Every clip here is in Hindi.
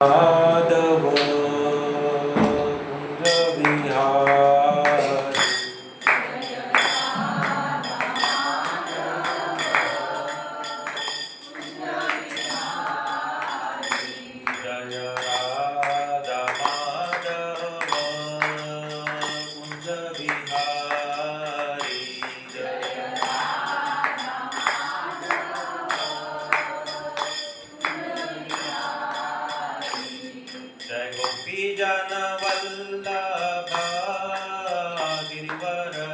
माधव कुंज विहारी जय राधा माधव कुंज विहारी जय गोपी जन वल्लभ गिरिवरधारी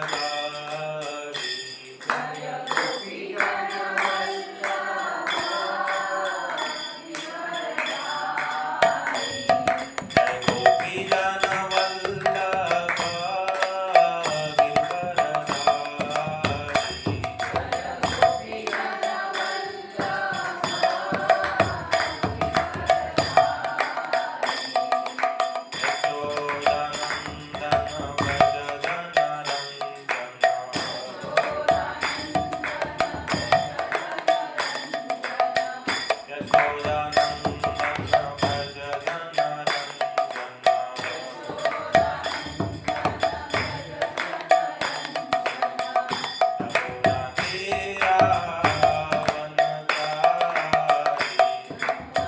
जय गोपी जन वल्लभ गिरिवरधारी यशोदानंदन व्रज जनरंजना यशोदानंदन व्रज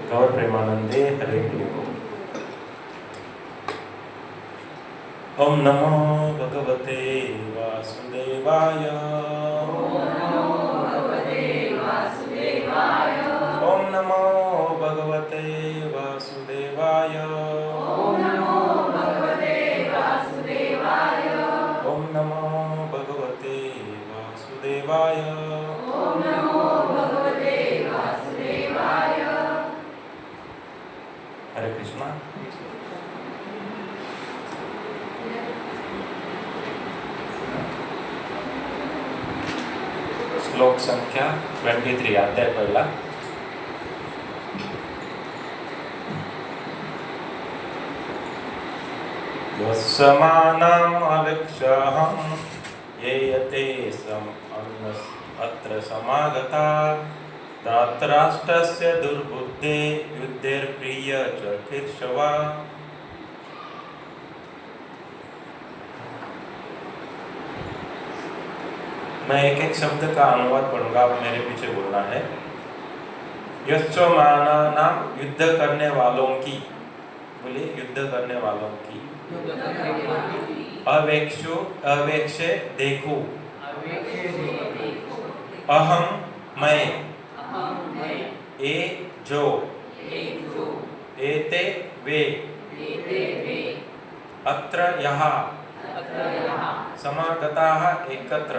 गौर प्रेमानंदे हरे कृष्ण। ओम नमो भगवते वासुदेवाय। ओम नमो भगवते वासुदेवाय। ओम नमो भगवते वासुदेवाय। ओम नमो भगवते वासुदेवाय। ओम नमो भगवते वासुदेवाय। ओम नमो भगवते वासुदेवाय। हरे कृष्णा। श्लोक संख्या 23 अध्याय पहिला। यस्मानाम् अवेक्षहं येयते अत्र समागता धातराष्ट्रस्य दुर्बुद्धे युद्धेर्प्रिय च केशवा। मैं एक एक शब्द का अनुवाद पढ़ूंगा, आप मेरे पीछे बोलना है। यश्चमानानाम युद्ध करने वालों की, बोलिए युद्ध करने वालों की। अवेक्षु अवेक्षे देखो, अहम मैं, ए जो, एते वे, अत्र यहाँ, समागताः एकत्र।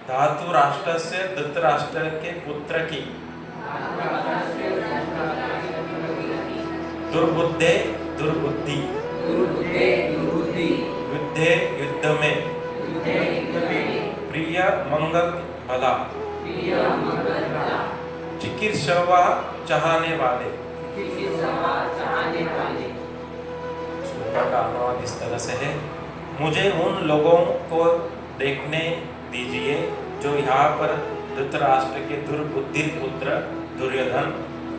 धातु राष्ट्र से धृतराष्ट्र के पुत्र की। दुर्बुद्धे दुर्बुद्धि, युद्धे युद्ध में, प्रिय मंगल भला, चिकित्सवा चाहने वाले। श्लोक का अनुवाद इस तरह से है। मुझे उन लोगों को देखने दीजिए जो यहाँ पर धृतराष्ट्र के दुर्बुद्धि पुत्र दुर्योधन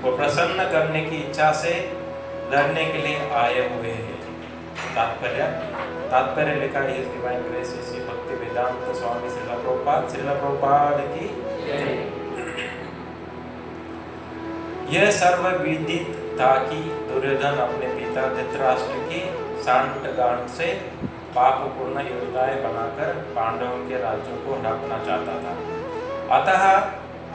को प्रसन्न करने की इच्छा से लड़ने के लिए आए हुए हैं। तात्पर्य लिखा है इस डिवाइन ग्रेस श्री भक्ति वेदांत स्वामी श्रील प्रभुपाद की। यह सर्वविदित था कि दुर्योधन अपने पिता धृतराष्ट्र की सांठगांठ से पापपूर्ण योजनाएं बनाकर पांडवों के राज्यों को हड़पना चाहता था। अतः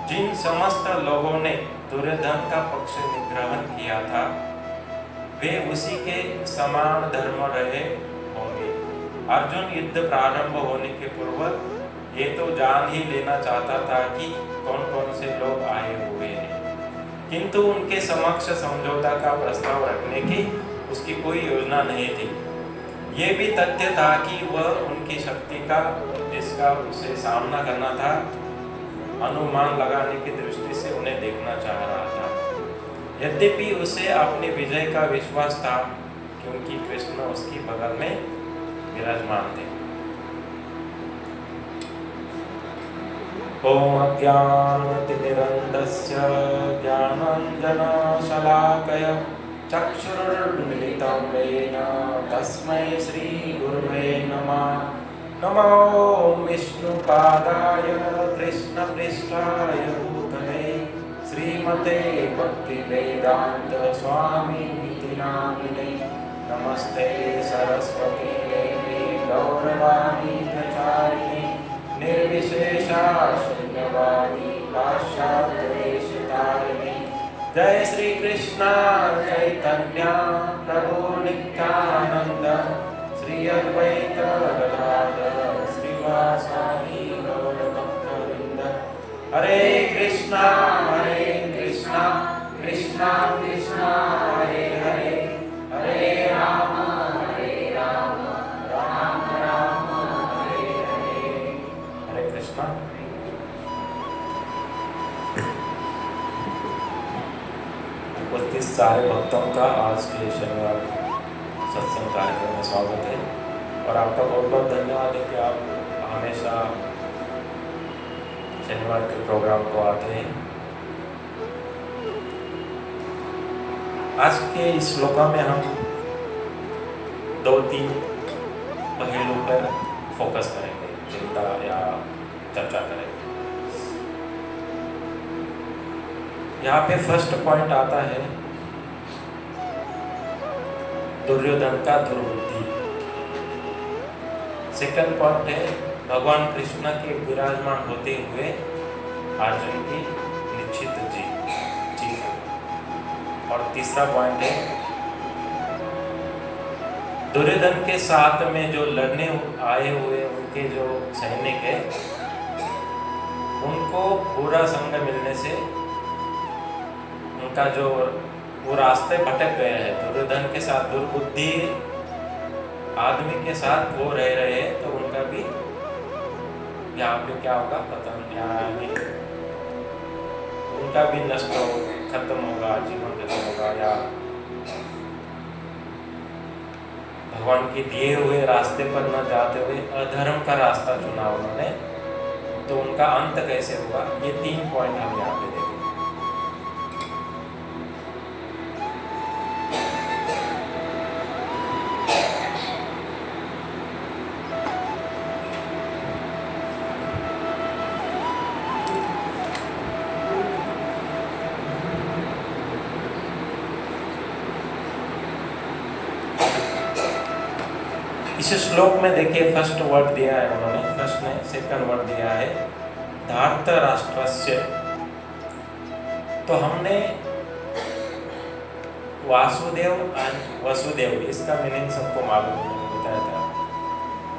जिन समस्त लोगों ने दुर्योधन का पक्ष निग्रहण किया था वे उसी के समान धर्म रहे होंगे। अर्जुन युद्ध प्रारंभ होने के पूर्व ये तो जान ही लेना चाहता था कि कौन कौन से लोग आए हुए हैं, किंतु उनके समक्ष समझौता का प्रस्ताव रखने की उसकी कोई योजना नहीं थी। ये भी तथ्य था कि वह उनकी शक्ति का जिसका उसे सामना करना था अनुमान लगाने की दृष्टि से उन्हें देखना चाह रहा था। यद्यपि उसे अपनी विजय का विश्वास था क्योंकि कृष्ण उसकी बगल में विराजमान थे। ओम अज्ञानतिमिरन्धस्य ज्ञानाञ्जनशलाकया चक्षुरुन्मिलितं येन तस्मै श्रीगुरुवे नमः। नमो विष्णुपादाय कृष्णपृष्ठाय भूतले श्रीमते भक्तिवेदान्त स्वामिनिति नामिने। नमस्ते सरस्वती देवी गौरवाणी प्रचारिणे निर्विशेषा शून्यवादी पाश्चात्यदेशतारिणे। जय श्री कृष्ण चैतन्य प्रभु नित्यानंद श्री अद्वैत गदाधर श्रीवासादि गौर भक्तवृंद। हरे कृष्णा कृष्णा कृष्णा हरे हरे, हरे राम राम राम हरे हरे। हरे कृष्णा। उपस्थित सारे भक्तों का आज के शनिवार सत्संग कार्यक्रम में स्वागत है और आपका बहुत बहुत धन्यवाद है कि आप हमेशा शनिवार के प्रोग्राम को आते हैं। आज के इस श्लोक में हम 2-3 पहलू पर फोकस करेंगे, चिंता या चर्चा करेंगे। यहाँ पे फर्स्ट पॉइंट आता है दुर्योधन का दुर्बुद्धि। सेकंड पॉइंट है भगवान कृष्ण के विराजमान होते हुए अर्जुन की निश्चित जीत। और तीसरा पॉइंट है दुर्योधन के साथ में जो लड़ने आए हुए उनके जो सैनिक है उनको बुरा संग मिलने से उनका जो वो रास्ते भटक गए हैं। दुर्योधन के साथ दुर्बुद्धि आदमी के साथ वो रह रहे हैं तो उनका भी यहाँ पे क्या होगा पता नहीं, उनका भी नष्ट हो खत्म होगा, जीवन खत्म होगा या भगवान के दिए हुए रास्ते पर न जाते हुए अधर्म का रास्ता चुना उन्होंने तो उनका अंत कैसे होगा, ये 3 पॉइंट हम यहाँ पे देखेंगे। इस श्लोक में देखिए फर्स्ट वर्ड दिया है उन्होंने, फर्स्ट ने सेकंड वर्ड दिया है धार्तराष्ट्रस्य। तो हमने वासुदेव एंड वसुदेव, इसका मीनिंग सबको मालूम है, मैंने बताया था।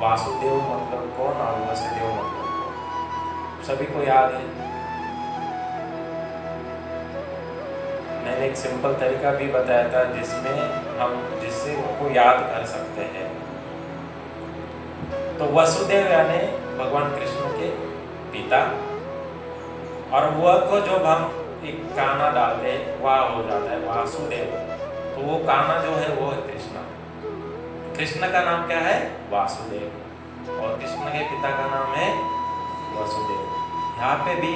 वासुदेव मतलब कौन और वसुदेव मतलब कौन, सभी को याद है। मैंने एक सिंपल तरीका भी बताया था जिससे उनको याद कर सकते हैं। तो वसुदेव यानी भगवान कृष्ण के पिता, और वह को जब हम एक काना डालते हैं वह हो जाता है वासुदेव। तो वो काना जो है वो है कृष्ण। कृष्ण का नाम क्या है, वासुदेव, और कृष्ण के पिता का नाम है वसुदेव। यहाँ पे भी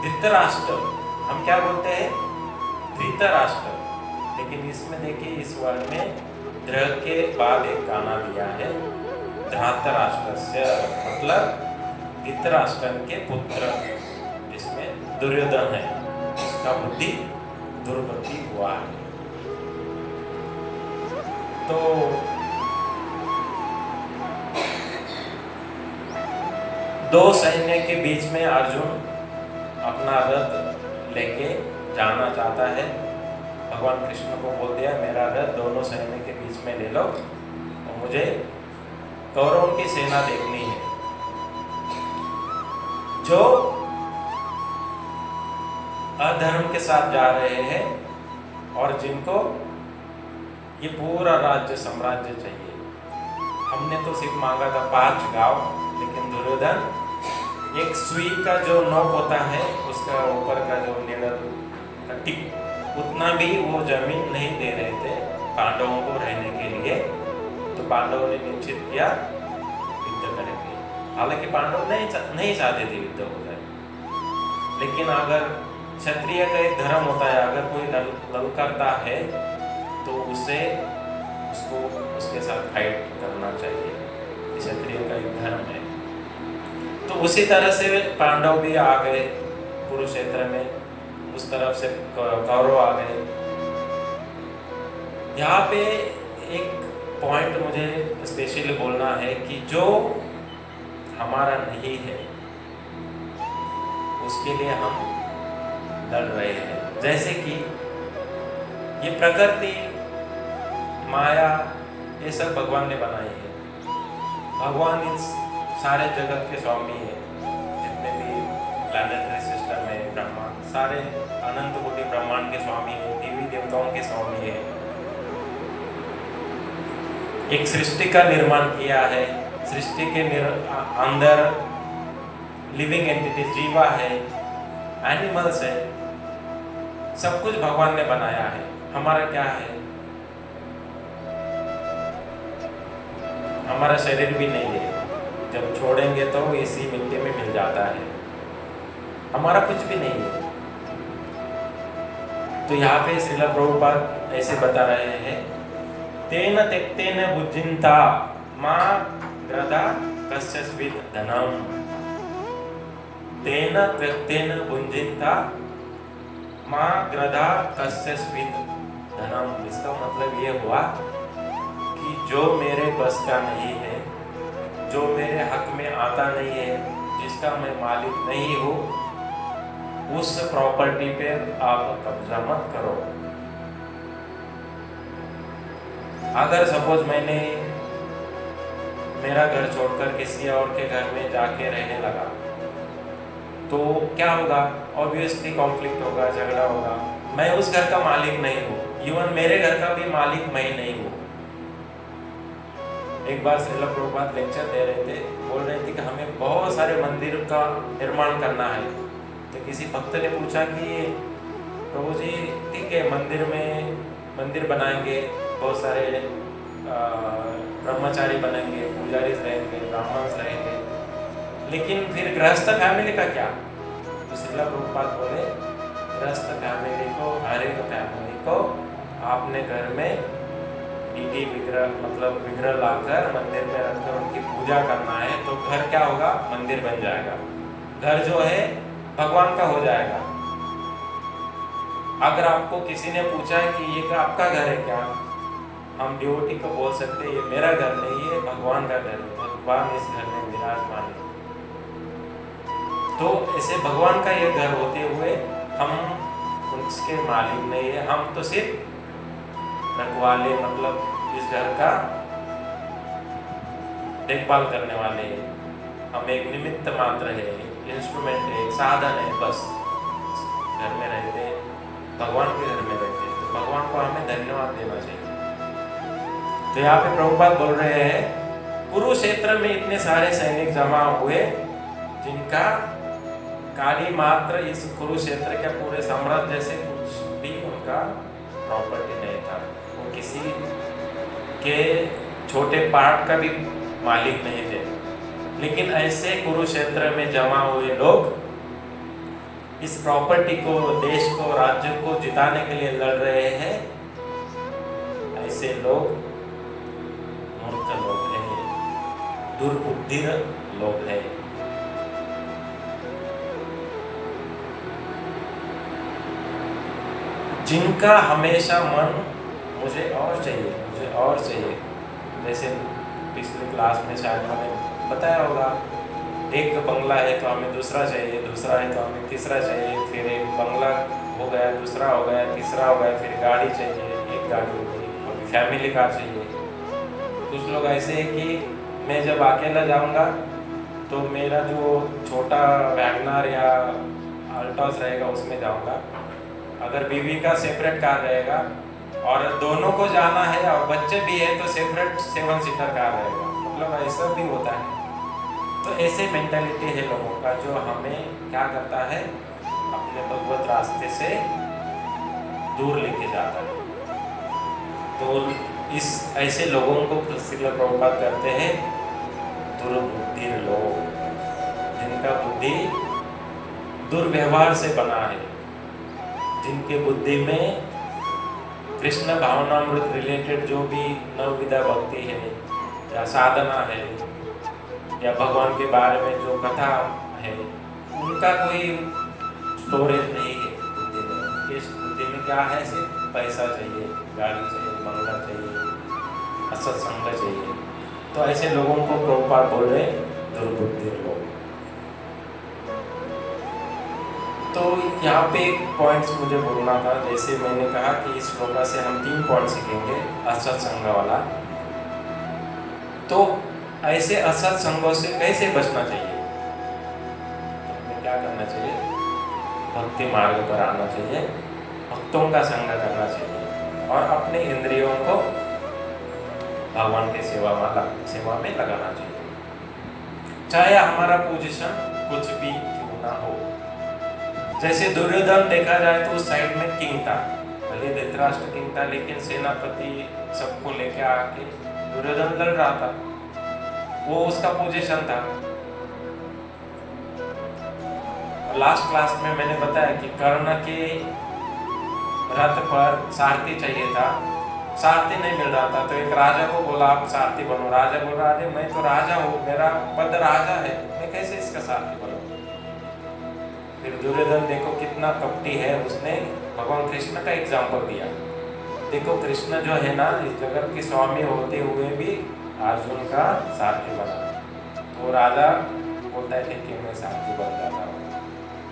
धृतराष्ट्र हम क्या बोलते हैं, धृतराष्ट्र, लेकिन इसमें देखिए इस वर्ड में द्र के बाद एक काना दिया है, धृतराष्ट्रस्य, मतलब धृतराष्ट्र के पुत्र, जिसमें दुर्योधन है, उसका बुद्धि दुर्बुद्धि हुआ है। तो दो सैन्य के बीच में अर्जुन अपना रथ लेके जाना चाहता है। भगवान कृष्ण को बोल दिया मेरा रथ दोनों सैन्य के बीच में ले लो और मुझे कौरवों की सेना देखनी है, जो अधर्म के साथ जा रहे हैं और जिनको ये पूरा राज्य साम्राज्य चाहिए। हमने तो सिर्फ मांगा था 5 गांव, लेकिन दुर्योधन एक सुई का जो नोक होता है उसका ऊपर का जो निडल का टिप, उतना भी वो जमीन नहीं दे रहे थे पांडवों को रहने के लिए। तो पांडवों ने निश्चित किया युद्ध करेंगे। हालांकि पांडव नहीं चाहते थे युद्ध हो जाए, लेकिन अगर क्षत्रिय का एक धर्म होता है, अगर कोई ललकारता है तो उसको उसके साथ फाइट करना चाहिए, क्षत्रिय का एक धर्म है। तो उसी तरह से पांडव भी आ गए कुरुक्षेत्र में, उस तरफ से कौरव आ गए। यहाँ पे एक पॉइंट मुझे स्पेशली बोलना है कि जो हमारा नहीं है उसके लिए हम लड़ रहे हैं। जैसे कि ये प्रकृति, माया, ये सब भगवान ने बनाई है। भगवान इस सारे जगत के स्वामी है, जितने भी प्लैनेटरी सिस्टम है, ब्रह्मांड, सारे अनंत कोटि ब्रह्मांड के स्वामी है, देवी देवताओं के स्वामी है। एक सृष्टि का निर्माण किया है, सृष्टि के अंदर लिविंग एंटिटी, जीवा है, एनिमल्स है, सब कुछ भगवान ने बनाया है। हमारा क्या है, हमारा शरीर भी नहीं है, जब छोड़ेंगे तो इसी मिट्टी में मिल जाता है, हमारा कुछ भी नहीं है। तो यहाँ पे श्रील प्रभुपाद ऐसे बता रहे हैं, तेन त्यक्तेन बुद्धिन्ता मां ग्रदा कस्यचित् धनम। तेन त्यक्तेन बुद्धिन्ता मां ग्रदा कस्यचित् धनम। इसका मतलब ये हुआ कि जो मेरे बस का नहीं है, जो मेरे हक में आता नहीं है, जिसका मैं मालिक नहीं हूँ, उस प्रॉपर्टी पे आप कब्जा मत करो। अगर सपोज मैंने मेरा घर छोड़कर किसी और के घर में जाके रहने लगा तो क्या होगा, ऑब्वियसली कॉन्फ्लिक्ट होगा, झगड़ा होगा। मैं उस घर का मालिक नहीं हूँ, इवन मेरे घर का भी मालिक मैं नहीं हूँ। एक बार श्रील प्रभुपाद लेक्चर दे रहे थे, बोल रहे थे कि हमें बहुत सारे मंदिर का निर्माण करना है। तो किसी भक्त ने पूछा कि प्रभु जी ठीक है, मंदिर बनाएंगे, बहुत सारे ब्रह्मचारी बनेंगे, पुजारी रहेंगे, ब्राह्मण रहेंगे, लेकिन फिर गृहस्थ फैमिली का क्या? तो श्रील प्रभुपाद बोले गृहस्थ फैमिली को, हर एक फैमिली को आपने घर में दीदी विग्रह मतलब विग्रह लाकर मंदिर में रखकर उनकी पूजा करना है, तो घर क्या होगा? मंदिर बन जाएगा। घर जो है भगवान का हो जाएगा। अगर आपको किसी ने पूछा है कि ये आपका घर है क्या, हम डिवोटी को बोल सकते हैं ये मेरा घर नहीं है, भगवान का घर है, भगवान इस घर में विराजमान है। तो ऐसे भगवान का ये घर होते हुए हम उसके मालिक नहीं है, हम तो सिर्फ रखवाले मतलब इस घर का देखभाल करने वाले हैं। हम एक निमित्त मात्र है, इंस्ट्रूमेंट है, एक साधन है, बस घर में रहते हैं, भगवान के घर में रहते हैं। तो भगवान को हमें धन्यवाद देना चाहिए। तो यहाँ पे प्रभुपाद बोल रहे हैं कुरुक्षेत्र में इतने सारे सैनिक जमा हुए जिनका काली मात्र इस कुरुक्षेत्र के पूरे साम्राज्य जैसे कुछ भी उनका प्रॉपर्टी नहीं था। वो किसी के छोटे पार्ट का भी मालिक नहीं थे। लेकिन ऐसे कुरुक्षेत्र में जमा हुए लोग इस प्रॉपर्टी को, देश को, राज्य को जिताने के लिए लड़ रहे हैं। ऐसे लोग मूर्ख लोग हैं, दुर्बुद्धि लोग हैं। जिनका हमेशा मन मुझे और चाहिए, मुझे और चाहिए। जैसे पिछले क्लास में शायद मैंने बताया होगा, एक बंगला है तो हमें दूसरा चाहिए, दूसरा है तो हमें तीसरा चाहिए, फिर एक बंगला हो गया, दूसरा हो गया, तीसरा हो गया, फिर गाड़ी चाहिए, एक गाड़ी हो गई, अभी फैमिली कार चाहिए। कुछ लोग ऐसे हैं कि मैं जब अकेला जाऊंगा तो मेरा जो छोटा वैगनर या अल्टॉस रहेगा उसमें जाऊंगा। अगर बीवी का सेपरेट कार रहेगा और दोनों को जाना है और बच्चे भी है तो सेपरेट 7 सीटर कार रहेगा। मतलब ऐसा भी होता है। तो ऐसे मेंटालिटी है लोगों का जो हमें क्या करता है, अपने भगवत रास्ते से दूर लेके जाता है। तो इस ऐसे लोगों को श्रील प्रभुपाद कहते हैं दुर्बुद्धि लोग, जिनका बुद्धि दुर्व्यवहार से बना है, जिनके बुद्धि में कृष्ण भावनामृत रिलेटेड जो भी नवविधा भक्ति है या साधना है या भगवान के बारे में जो कथा है, उनका कोई स्टोरेज नहीं है बुद्धि में। इस बुद्धि में क्या है? सिर्फ पैसा चाहिए, गाड़ी चाहिए, बंगला चाहिए, असत्संग चाहिए। तो ऐसे लोगों को प्रभुपाद बोल रहे दुर्बुद्धि लोग। तो यहाँ पे एक पॉइंट्स मुझे बोलना था। जैसे मैंने कहा कि इस श्लोका से हम 3 पॉइंट सीखेंगे असत्संग वाला। तो ऐसे असत्संगों से कैसे बचना चाहिए? तो हमें क्या करना चाहिए? भक्ति मार्ग पर आना चाहिए, भक्तों का संग करना चाहिए और अपने इंद्रियों को भगवान के सेवा में लगाना चाहिए, चाहे हमारा पोजीशन कुछ भी क्यों ना हो। जैसे दुर्योधन देखा जाए तो उस साइड में किंग था, भले धृतराष्ट्र किंग था, लेकिन सेनापति सबको लेके आके दुर्योधन लड़ रहा था, वो उसका पोजीशन था। लास्ट क्लास में मैंने बताया कि कर्ण के रथ पर सारथी चाहिए था, सारथी नहीं मिल रहा था, तो एक राजा को बोला आप सारथी बनो। राजा बोल रहा है मैं तो राजा हूँ, मेरा पद राजा है, मैं कैसे इसका सारथी बनूं? फिर दुर्योधन देखो कितना कपटी है, उसने भगवान कृष्ण का एग्जाम्पल दिया। देखो कृष्ण जो है ना, इस जगत के स्वामी होते हुए भी अर्जुन का सारथी बना। तो राजा बोलता है कि मैं सारथी बन जाता हूँ।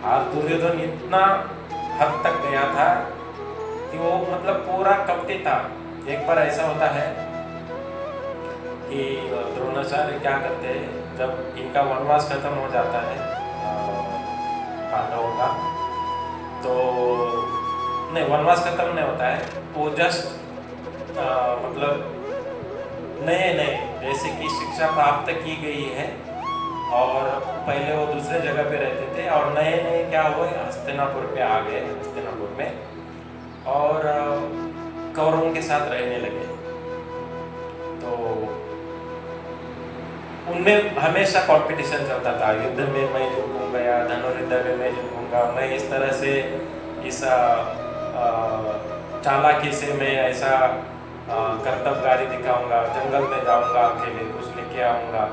और दुर्योधन इतना हद तक गया था कि वो मतलब पूरा कपटी था। एक बार ऐसा होता है कि द्रोणाचार्य क्या करते हैं, जब इनका वनवास खत्म हो जाता है पांडवों का, तो नहीं वनवास खत्म नहीं होता है, वो जस्ट मतलब नए जैसे कि शिक्षा प्राप्त की गई है और पहले वो दूसरे जगह पे रहते थे और नए क्या हुए, हस्तिनापुर पे आ गए, हस्तिनापुर में, और कौरवों के साथ रहने लगे। तो उनमें हमेशा कंपटीशन चलता था, युद्ध में मैं जीतूंगा या धनुर्युद्ध में मैं जीतूंगा, मैं इस तरह से इस चालाकी से मैं ऐसा कर्तव्यकारी दिखाऊंगा, जंगल में जाऊंगा अकेले, कुछ लेके आऊंगा।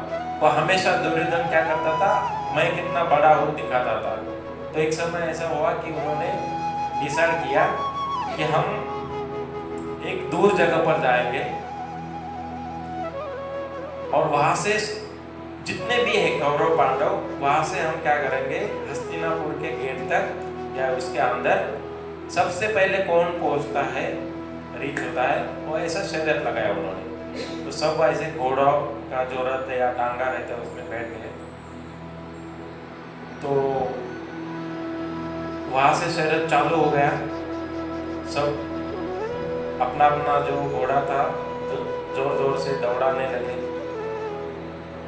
वो हमेशा दुर्योधन क्या करता था, मैं कितना बड़ा हूँ दिखाता था। तो एक समय ऐसा हुआ कि उन्होंने डिसाइड किया कि हम एक दूर जगह पर जाएंगे और वहां से जितने भी है कौरव पांडव, वहां से हम क्या करेंगे, हस्तिनापुर के गेट तक या उसके अंदर सबसे पहले कौन पहुंचता है, रीच होता है, वो ऐसा शर्त लगाया उन्होंने। तो सब ऐसे घोड़ों का जो रथ या टांगा रहता है उसमें बैठ गए। तो वहां से शर्त चालू हो गया, सब अपना अपना जो घोड़ा था तो जोर जोर से दौड़ाने लगे।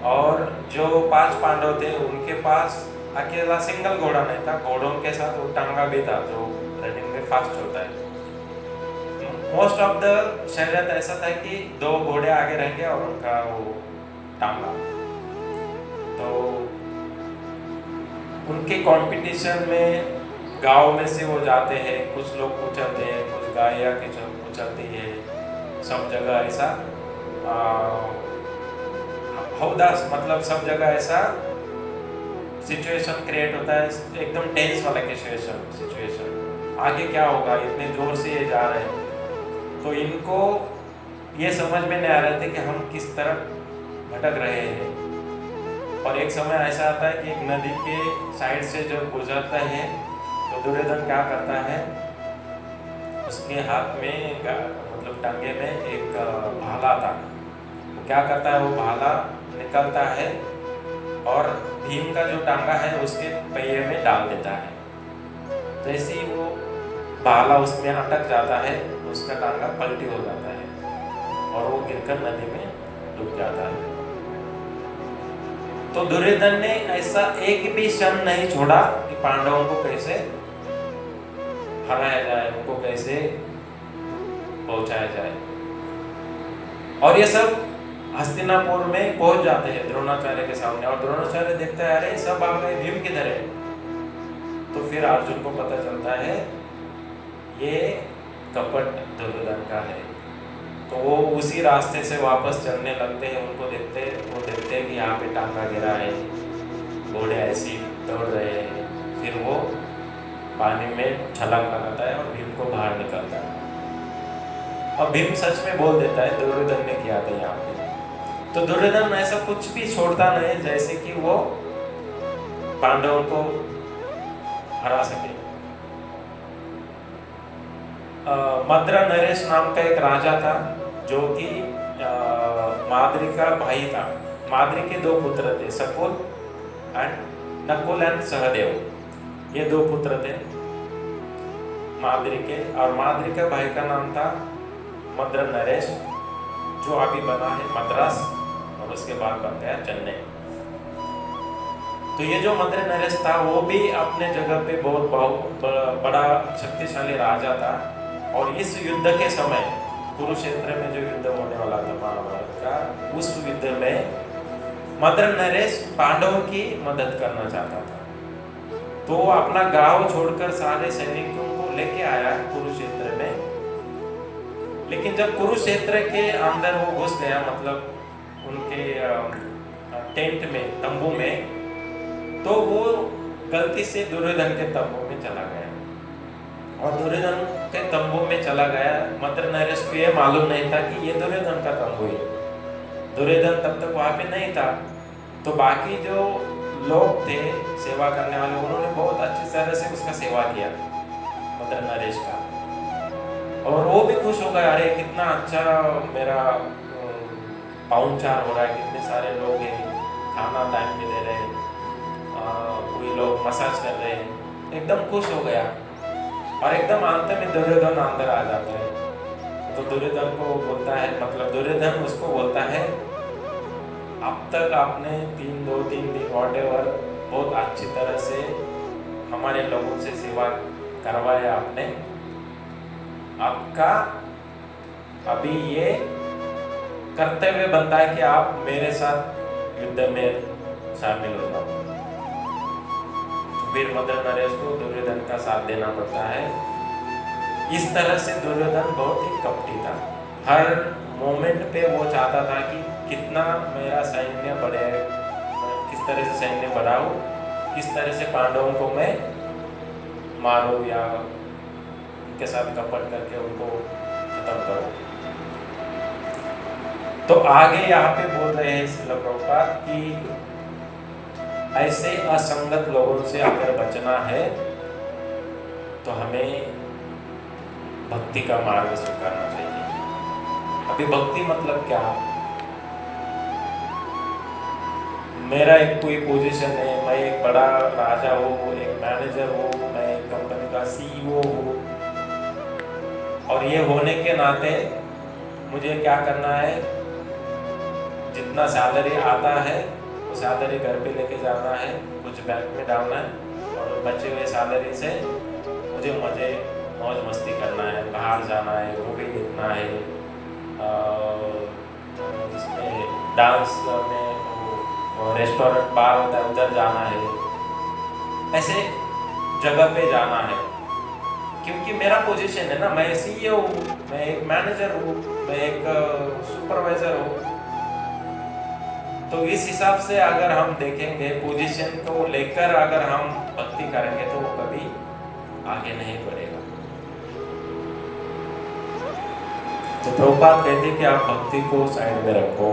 और जो 5 पांडव थे उनके पास अकेला सिंगल घोड़ा नहीं था, घोड़ों के साथ वो टांगा भी था जो रनिंग में फास्ट होता है। मोस्ट ऑफ द शर्यत ऐसा था कि 2 घोड़े आगे रहेंगे और उनका वो टांगा। तो उनके कंपटीशन में गांव में से वो जाते हैं, कुछ लोग कुचलते हैं, कुछ गाय या कुचलती है, सब जगह ऐसा हौदास, मतलब सब जगह ऐसा सिचुएशन क्रिएट होता है, एकदम टेंस वाला सिचुएशन। आगे क्या होगा, इतने जोर से ये जा रहे हैं। तो इनको ये समझ में नहीं आ रहे थे कि हम किस तरफ भटक रहे हैं। और एक समय ऐसा आता है कि एक नदी के साइड से जब गुजरता है तो दुर्योधन क्या करता है, उसके हाथ में मतलब टांगे में एक भाला था। वो क्या करता है, वो भाला निकलता है और भीम का जो टांगा है उसके पहिए में डाल देता है। जैसे ही वो भाला उसमें अटक जाता है, उसका टांगा पलटी हो जाता है और वो गिरकर नदी में डूब जाता है। तो दुर्योधन ने ऐसा एक भी क्षण नहीं छोड़ा कि पांडवों को कैसे हराया जाए, उनको कैसे पहुंचाया जाए। और ये सब हस्तिनापुर में पहुंच जाते हैं द्रोणाचार्य के सामने। और द्रोणाचार्य देखता है, अरे सब आ गए, भीम किधर है। तो फिर अर्जुन को पता चलता है ये कपट दुर्योधन का है। तो वो उसी रास्ते से वापस चलने लगते हैं। वो देखते हैं कि यहाँ पे टांगा गिरा है, घोड़े ऐसी दौड़ रहे हैं। फिर वो पानी में छलांग लगाता है और भीम को बाहर निकलता है। और भीम सच में बोल देता है दुर्योधन ने किया था यहाँ पे। तो दुर्योधन ऐसा कुछ भी छोड़ता नहीं जैसे कि वो पांडवों को हरा सके। मद्र नरेश नाम का एक राजा था जो कि माद्री का भाई था। माद्री के 2 पुत्र थे, सकुल एंड नकुल एंड सहदेव। ये 2 पुत्र थे माद्री के। और माद्री के भाई का नाम था मद्र नरेश, जो अभी बना है मद्रास और उसके बाद बन गया चेन्नई। तो ये जो मद्र नरेश था वो भी अपने जगह पे बहुत बड़ा शक्तिशाली राजा था। और इस युद्ध के समय कुरुक्षेत्र में जो युद्ध होने वाला था महाभारत का, उस युद्ध में मद्र नरेश पांडवों की मदद करना चाहता था। तो वो अपना गांव छोड़कर सारे सैनिकों को लेके आया कुरुक्षेत्र में। लेकिन जब कुरुक्षेत्र के अंदर वो घुस गया, मतलब उनके टेंट में, तंबू में, तो वो गलती से दुर्योधन के तंबू में चला गया। और दुर्योधन के तंबू में चला गया। मद्र नरेश को ये मालूम नहीं था कि ये दुर्योधन का तंबू है। दुर्योधन तब तक वहाँ पे नहीं था। तो बाकी जो लोग थे सेवा करने वाले, उन्होंने बहुत अच्छी तरह से उसका सेवा किया मद्र नरेश का। और वो भी खुश हो गया, अरे कितना अच्छा मेरा पाहुनचार हो रहा है, कितने सारे लोग हैं, खाना टाइम पे दे रहे हैं, कोई लोग मसाज कर रहे हैं, एकदम खुश हो गया। और एकदम अंत में दुर्योधन अंदर आ जाता है। तो दुर्योधन को बोलता है, मतलब दुर्योधन उसको बोलता है, अब तक आपने 2-3 दिन वॉटेवर बहुत अच्छी तरह से हमारे लोगों से सेवा करवाया आपने। आपका अभी ये कर्तव्य बनता है कि आप मेरे साथ युद्ध में शामिल हो जाओ। फिर मदर नरेश को दुर्योधन का साथ देना पड़ता है। इस तरह से दुर्योधन बहुत ही कपटी था। हर मोमेंट पे वो चाहता था कि कितना मेरा सैन्य बढ़े, किस तरह से सैन्य बढ़ाऊं, किस तरह से पांडवों को मैं मारूं या उनके साथ कपट करके उनको खत्म करूं। तो आगे यहाँ पे बोल रहे हैं श्रील प्रभुपाद कि ऐसे असंगत लोगों से अगर बचना है तो हमें भक्ति का मार्ग स्वीकारना चाहिए। अभी भक्ति मतलब क्या? मेरा एक कोई पोजीशन है, मैं एक बड़ा राजा हूँ, एक मैनेजर हूँ, मैं एक कंपनी का सीईओ हूँ, और ये होने के नाते मुझे क्या करना है, जितना सैलरी आता है वो सैलरी घर पे लेके जाना है, कुछ बैंक में डालना है, और बचे हुए सैलरी से मुझे मौज मस्ती करना है, बाहर जाना है, मूवी देखना है, इसमें डांस में रेस्टोरेंट बार होता है उधर जाना है, ऐसे जगह पे जाना है। क्योंकि मेरा पोजीशन है ना, मैं सीईओ हूँ, मैं एक मैनेजर हूँ, मैं एक सुपरवाइजर हूँ। तो इस हिसाब से अगर हम देखेंगे पोजीशन को लेकर अगर हम भक्ति करेंगे तो वो कभी आगे नहीं बढ़ेगा। तो प्रभुपाद कहते कि आप भक्ति को साइड में रखो।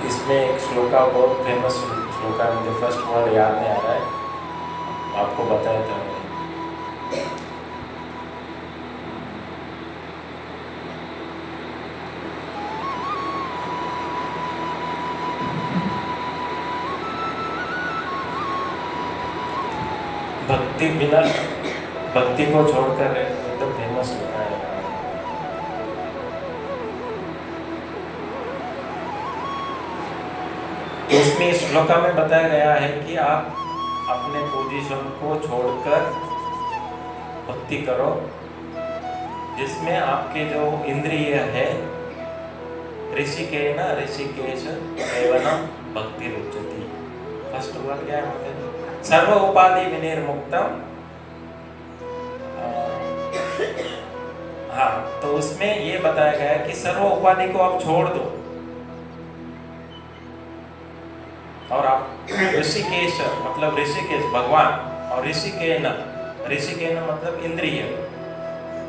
इसमें एक श्लोका, बहुत फेमस श्लोका, मुझे फर्स्ट वर्ड याद नहीं आ रहा है, आपको बताया था। भक्ति बिना, भक्ति को छोड़कर एकदम फेमस होता है। इसमें श्लोका में बताया गया है कि आप अपने पोजीशन को छोड़कर भक्ति करो, जिसमें आपके जो इंद्रिय है, ऋषिकेन ऋषिकेश केवलम भक्ति रुचति। फर्स्ट वर्ड क्या है? सर्व उपाधि विनिर्मुक्तम। हाँ, तो उसमें ये बताया गया है कि सर्व उपाधि को आप छोड़ दो और आप ऋषिकेश मतलब ऋषिकेश भगवान, और ऋषिकेन मतलब इंद्रिय,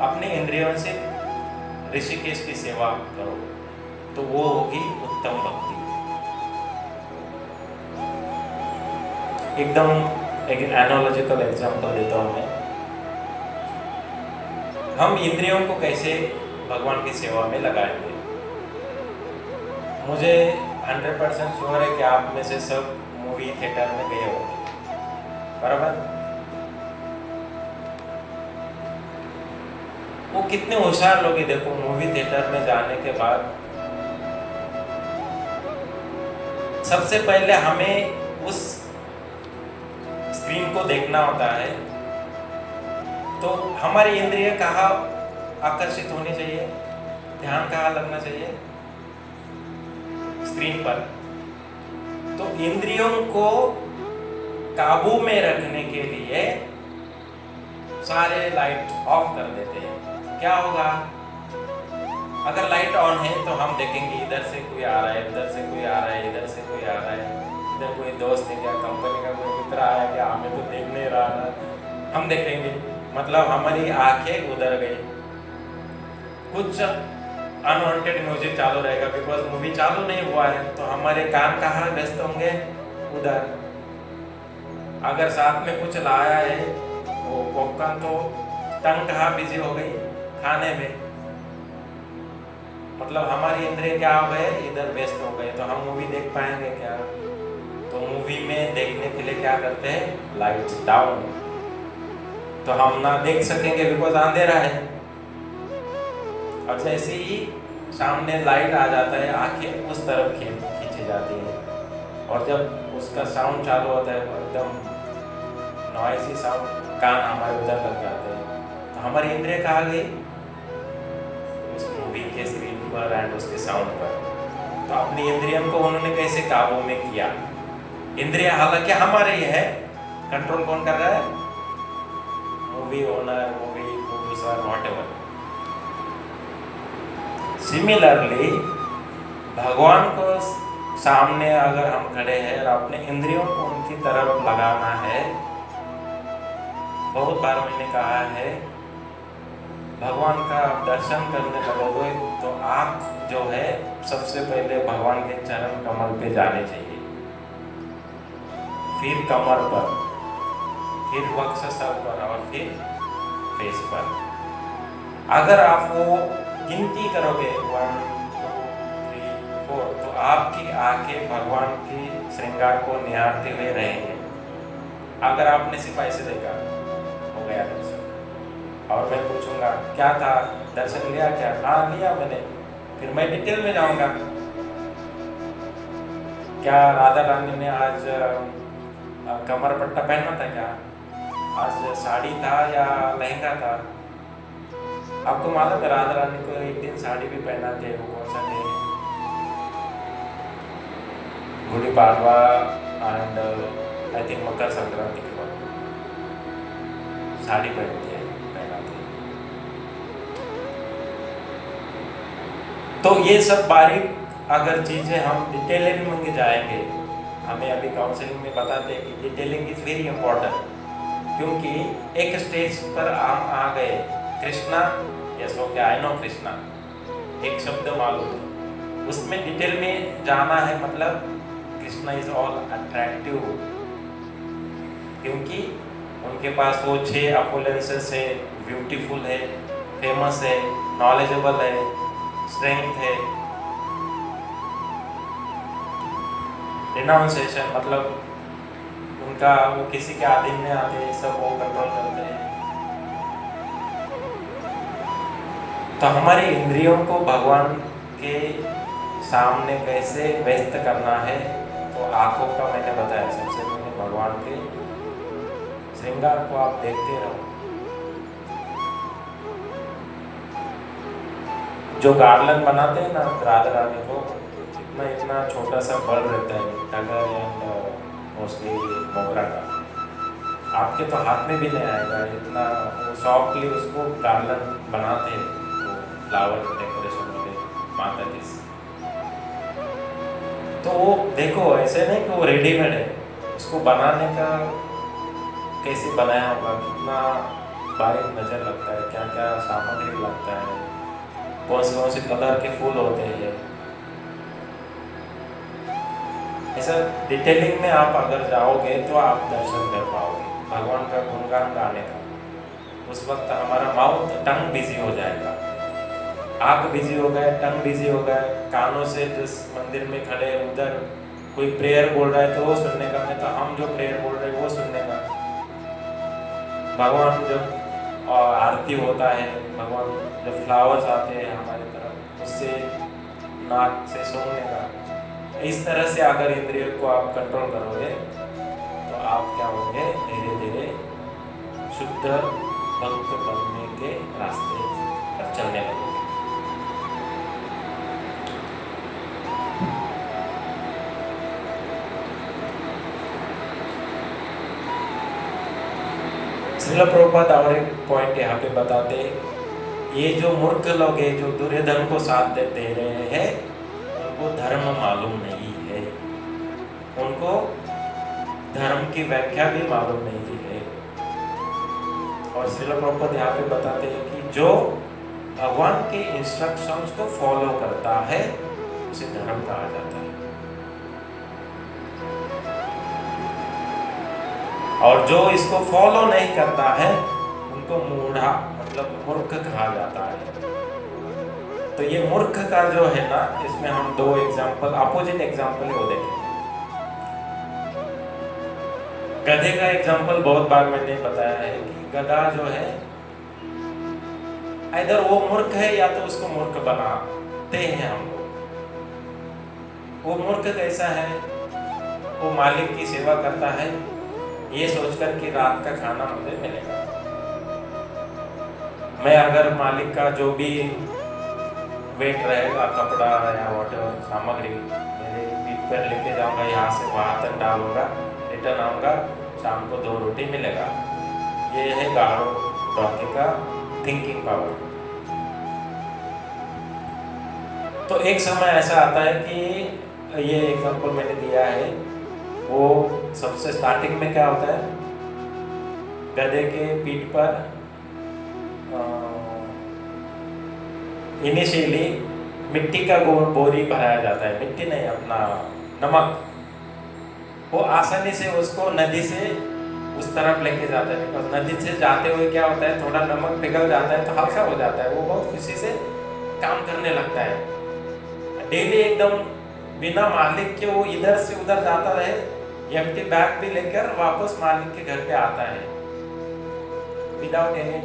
अपने इंद्रियों से ऋषिकेश की सेवा करो, तो वो होगी उत्तम भक्ति। एकदम एक एनालॉजिकल एग्जांपल देता हूँ मैं। हम इंद्रियों को कैसे भगवान की सेवा में लगाएंगे? मुझे 100% श्योर है कि आप में से सब मूवी थिएटर में गए होंगे, बराबर? वो कितने होशियार लोग हैं, देखो मूवी थिएटर में जाने के बाद सबसे पहले हमें उस स्क्रीन को देखना होता है, तो हमारी इंद्रिय कहाँ आकर्षित होनी चाहिए, ध्यान कहाँ लगना चाहिए? स्क्रीन पर। तो इंद्रियों को काबू में रखने के लिए सारे लाइट ऑफ कर देते हैं। क्या होगा? अगर लाइट ऑन है तो हम देखेंगे इधर से कोई आ रहा है, उधर से कोई आ रहा है, इधर से कोई आ रहा है, इधर कोई दोस्त है क्या, कंपनी का कोई मित्र आया क्या, हमें तो देख नहीं रहा, हम देखेंगे, मतलब हमारी आंखें उधर गई। कुछ अनवांटेड म्यूजिक चालू रहेगा, बिकॉज मूवी चालू नहीं हुआ है, तो हमारे कान कहाँ व्यस्त होंगे? उधर। अगर साथ में कुछ लाया है वो पॉपकॉर्न, तो टंग कहाँ बिजी हो गई? खाने में। मतलब हमारी इंद्रिय क्या हो गए? इधर व्यस्त हो गए, तो हम मूवी देख पाएंगे क्या? तो मूवी में देखने के लिए क्या करते हैं? Lights down. तो हम ना देख सकेंगे बिकॉज अंधेरा है। और जैसे ही सामने लाइट आ जाता है, आंखें उस तरफ खींची जाती है और जब उसका साउंड चालू होता है वो एकदम नॉइसी साउंड, कान हमारे उधर लग जाते हैं। तो हमारी इंद्रिय कहाँ गई? उस मूवी के स्क्रीन पर एंड उसके साउंड पर। तो अपनी इंद्रियों को उन्होंने कैसे काबू में किया? इंद्रिय हालांकि हमारे ही है, कंट्रोल कौन कर रहा है? Movie owner, movie producer, whatever. Similarly भगवान को सामने अगर हम खड़े हैं और अपने इंद्रियों को उनकी तरफ लगाना है, बहुत बार मैंने कहा है, भगवान का दर्शन करने लगोगे तो आँख जो है सबसे पहले भगवान के चरण कमल पे जाने चाहिए, फिर कमर पर, फिर वक्षस्थल पर और फिर फेस पर। अगर आप वो गिनती करोगे 1 2 3 4 तो आपकी आंखें भगवान की श्रृंगार को निहारते हुए रहेंगे। अगर आपने सिर्फ ऐसे देखा, हो गया दर्शन, और मैं पूछूंगा क्या था, दर्शन लिया क्या? हाँ लिया मैंने। फिर मैं डिटेल में जाऊंगा, क्या राधा रानी ने आज कमर पट्टा पहना था, क्या आज साड़ी था या लहंगा था? आपको मालूम है राधा रानी को एक दिन साड़ी भी पहना थे, वो कौन सा day? Gudi Padwa and I think Makar Sankranti के बाद साड़ी पहनती है, पहनाती है। तो ये सब बारीक अगर चीजें हम डिटेलिंग में जाएंगे, हमें अभी काउंसलिंग में बताते हैं कि डिटेलिंग इज वेरी इंपॉर्टेंट, क्योंकि एक स्टेज पर हम आ गए, Krishna, yes okay I know Krishna, एक शब्द मालूम है, उसमें डिटेल में जाना है, मतलब कृष्णा इज ऑल अट्रैक्टिव, क्योंकि उनके पास वो 6 अफोलेंसेस है, ब्यूटीफुल है, फेमस है, नॉलेजेबल है, स्ट्रेंथ है, रिनाउंसिएशन मतलब उनका वो किसी के अधीन में आते, सब वो कंट्रोल करते हैं। तो हमारी इंद्रियों को भगवान के सामने कैसे व्यस्त करना है, तो आंखों का मैंने बताया, सबसे पहले भगवान के श्रृंगार को आप देखते रहो। जो गार्लैंड बनाते हैं ना राधा रानी को, इतना इतना छोटा सा बल रहता है, टगर एंड मोस्टली मोगरा का, आपके तो हाथ में भी नहीं आएगा, इतना वो सॉफ्टली उसको गार्लैंड बनाते हैं, वो फ्लावर डेकोरेशन वाले माता जी से। तो वो देखो ऐसे नहीं कि वो रेडीमेड है, उसको बनाने का कैसे बनाया होगा, कितना बारीक नजर लगता है, क्या क्या सामग्री लगता है, कौन से कलर के फूल होते हैं। ऐसा डिटेलिंग में आप अगर जाओगे तो आप दर्शन कर पाओगे भगवान का गुणगान गाने का। उस वक्त हमारा माउथ टंग बिजी हो जाएगा, आँख बिजी हो गए, टंग बिजी हो गए, कानों से जिस मंदिर में खड़े उधर कोई प्रेयर बोल रहा है तो वो सुनने का, नहीं तो हम जो प्रेयर बोल रहे हैं वो सुनने का। भगवान जब आरती होता है, भगवान जब फ्लावर्स आते हैं हमारी तरफ, उससे नाक से सूंघने का। इस तरह से अगर इंद्रियों को आप कंट्रोल करोगे तो आप क्या होंगे, धीरे धीरे शुद्ध भक्त बनने के रास्ते पर चलने लगोगे। श्रील प्रभुपाद और एक पॉइंट यहाँ पे बताते, ये जो मूर्ख लोग हैं जो दुर्योधन को साथ दे रहे हैं, उनको धर्म मालूम नहीं है, उनको धर्म की व्याख्या भी मालूम नहीं है। और श्रील प्रभुपाद यहाँ पे बताते हैं कि जो भगवान के इंस्ट्रक्शंस को फॉलो करता है उसे धर्म कहा जाता है, और जो इसको फॉलो नहीं करता है उनको मूढ़ा मतलब मूर्ख कहा जाता है। तो ये मूर्ख का जो है ना, इसमें हम 2 एग्जाम्पल, अपोजिट एग्जाम्पल वो देखेंगे। गधे का एग्जाम्पल बहुत बार मैंने बताया है कि गधा जो है इधर वो मूर्ख है या तो उसको मूर्ख बनाते हैं हम लोग। वो मूर्ख कैसा है, वो मालिक की सेवा करता है, ये सोचकर कि रात का खाना मुझे मिलेगा। मैं अगर मालिक का जो भी वेट रहेगा, कपड़ा या वॉटेवर सामग्री मेरे पीठ पर लेके जाऊंगा, यहाँ से वहाँ तक डालूंगा, रिटर्न आऊँगा, शाम को 2 रोटी मिलेगा। ये है गाड़ो डॉगी का थिंकिंग पावर। तो एक समय ऐसा आता है कि ये एग्जांपल मैंने दिया है, वो सबसे स्टार्टिंग में क्या होता है, गधे के पीठ पर इनिशियली मिट्टी का बोरी भराया जाता है, मिट्टी नहीं, अपना नमक। वो आसानी से उसको नदी से उस तरफ लेके जाता है, बिकॉज नदी से जाते हुए क्या होता है, थोड़ा नमक पिघल जाता है तो हल्का हो जाता है, वो बहुत खुशी से काम करने लगता है। डेली एकदम बिना मालिक के वो इधर से उधर जाता रहे, एम्प्टी बैग भी लेकर वापस मालिक के घर पे आता है, without any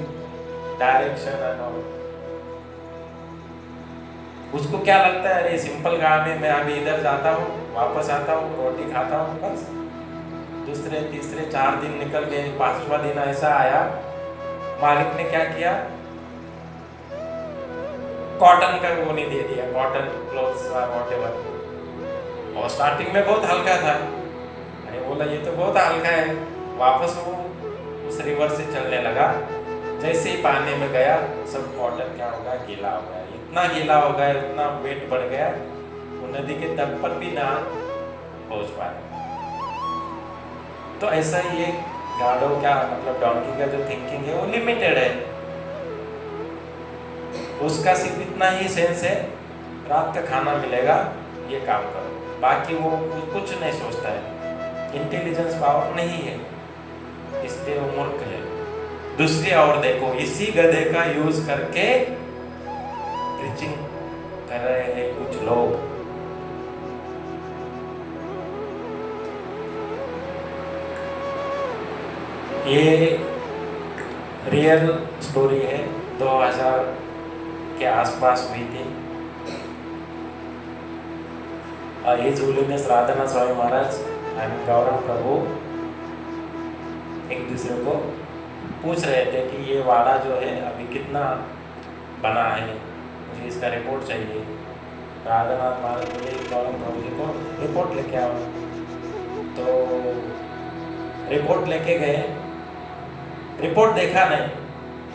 direction and all. उसको क्या लगता है, अरे सिंपल काम है, मैं अभी इधर जाता हूँ, वापस आता हूँ, रोटी खाता हूँ, बस। दूसरे तीसरे 4 दिन निकल गए, 5वां दिन ऐसा आया, मालिक ने क्या किया, कॉटन का वो नहीं दे दिया, कॉटन क्लोथ्स और व्हाटएवर। और स्टार्टिंग में बहुत हल्का था, अरे बोला ये तो बहुत हल्का है। वापस वो उस रिवर से चलने लगा, जैसे ही पानी में गया सब कॉटन क्या हो गया, गीला हो गया, इतना गीला हो गया, इतना वेट बढ़ गया, वो नदी के तट पर भी ना पहुंच पाए। तो ऐसा ही ये गाड़ो क्या मतलब डॉन्की का जो थिंकिंग है वो लिमिटेड है, उसका सिर्फ इतना ही सेंस है, रात का खाना मिलेगा, ये काम करो, बाकी वो कुछ नहीं सोचता है, इंटेलिजेंस पावर नहीं है, इसलिए वो मूर्ख है। दूसरी ओर देखो, इसी गधे का यूज करके प्रीचिंग कर रहे हैं कुछ लोग। ये रियल स्टोरी है, 2000 के आसपास हुई थी। His Holiness Radhanath Swami Maharaj and Gaurav Prabhu एक दूसरे को पूछ रहे थे कि ये वाड़ा जो है अभी कितना बना है, मुझे इसका रिपोर्ट चाहिए। राधानाथ महाराज बोले गौरव प्रभु जी को रिपोर्ट लेके आओ। तो रिपोर्ट लेके गए, रिपोर्ट देखा नहीं,